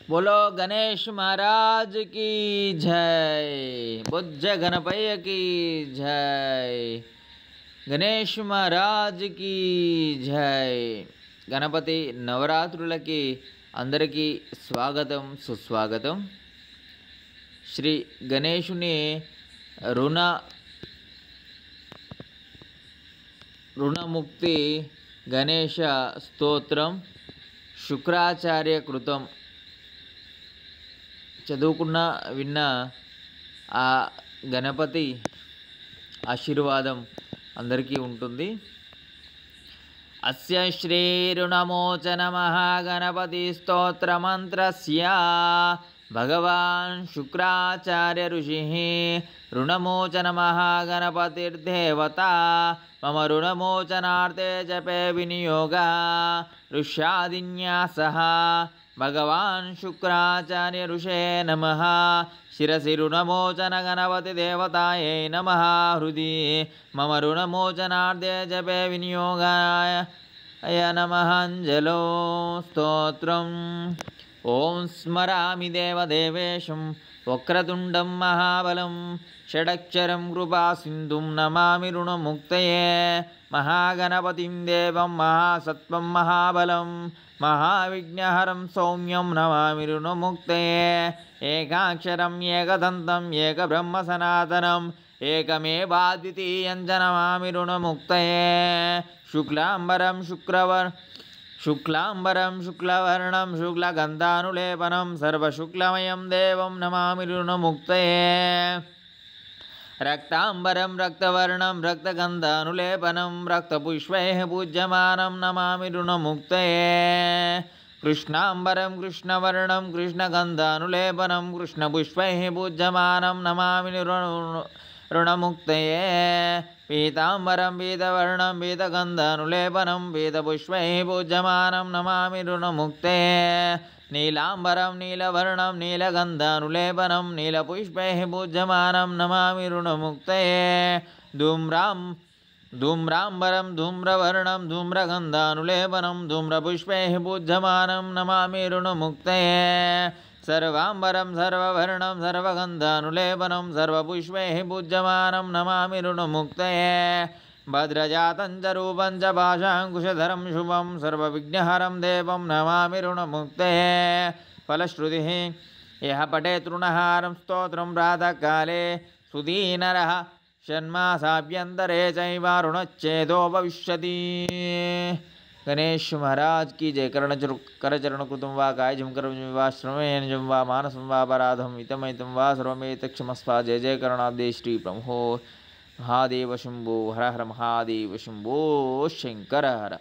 बोलो गणेश महाराज की जय। बुज्ज गणपయ్య की जय। గణేష్ మహారాజ్ की జై। గణపతి నవరాత్రులకి అందరికీ స్వాగతం సుస్వాగతం। శ్రీ గణేశుని రుణముక్తి గణేశ స్తోత్రం శుక్రాచార్య కృతం చదువుకున్న విన్న ఆ గణపతి ఆశీర్వాదం అందరికీ ఉంటుంది। అస్య శ్రీ రుణమోచన మహాగణపతి స్తోత్ర మంత్రస్య భగవాన్ శుక్రాచార్య ఋషిః రుణమోచన మహాగణపతిర్దేవతా మమ రుణమోచనార్థే జపే వినియోగः ఋష్యాదిన్యాసः భగవాన్ శుక్రాచార్య ఋషే నమః। శిరసి రుణమోచన గణపతి దేవతాయై నమః। హృది మమ రుణమోచనార్థే జపే వినియోగాయ నమః। అంజలో స్తోత్రం। ఓం స్మరామి దేవదేవేశం వక్రతుండం మహాబలం షడక్షరం కృపాసింధుం నమామి రుణముక్తయే మహాగణపతిం దేవం మహాసత్వం మహాబలం మహావిఘ్నహరం సౌమ్యం నమామి రుణముక్తయే ఏకాక్షరం ఏకదంతం ఏకబ్రహ్మ సనాతనం ఏకమేవాద్వితీయం చ నమామి రుణముక్తయే శుక్లాంబరం శుక్లవర్ణం శుక్లగంధానులేపనం సర్వశుక్లమయం దేవం నమామి రుణముక్తయే రక్తాంబరం రక్తవర్ణం రక్తగంధానులేపనం రక్తపుష్పైః పూజ్యమానం నమామి రుణముక్తయే కృష్ణాంబరం కృష్ణవర్ణం కృష్ణగంధానులేపనం కృష్ణపుష్పైః పూజ్యమానం నమామి రుణముక్తయే పీతాంబరం పీతవర్ణం పీతగంధానులేపనం పీతపుష్పైః పూజ్యమానం నమామి రుణముక్తయే నీలాంబరం నీలవర్ణం నీలగంధానులేపనం నీలపుష్పైః పూజ్యమానం నమామి రుణముక్తయే ధూమ్రాంబరం ధూమ్రవర్ణం ధూమ్రగంధానులేపనం ధూమ్రపుష్పైః పూజ్యమానం నమామి రుణముక్తయే సర్వాంబరం సర్వవర్ణం సర్వగంధానులేపనం సర్వపుష్పైః పూజ్యమానం నమామి రుణముక్తయే భద్రజాతం చ రూపం చ పాశాంకుశధరం శుభం సర్వవిఘ్నహరం దేవం నమామి రుణముక్తయే ఫలశ్రుతిః యః పఠేత్ రుణహారం స్తోత్రం ప్రాతఃకాలే సుదీనరః షణ్మాసాభ్యంతరే చైవ రుణచ్ఛేదో భవిష్యతి। गणेश महाराज की जय। करचरण कृतं वा कायजं कर्मजं वा श्रमेणजं वा मानसं वा अपराधं हितमहितं वा सर्वमेतत्क्षमस्व। जय जय करणाब्दे श्री प्रभो महादेव शंभो हर हर महादेव शंभो शंकर हर।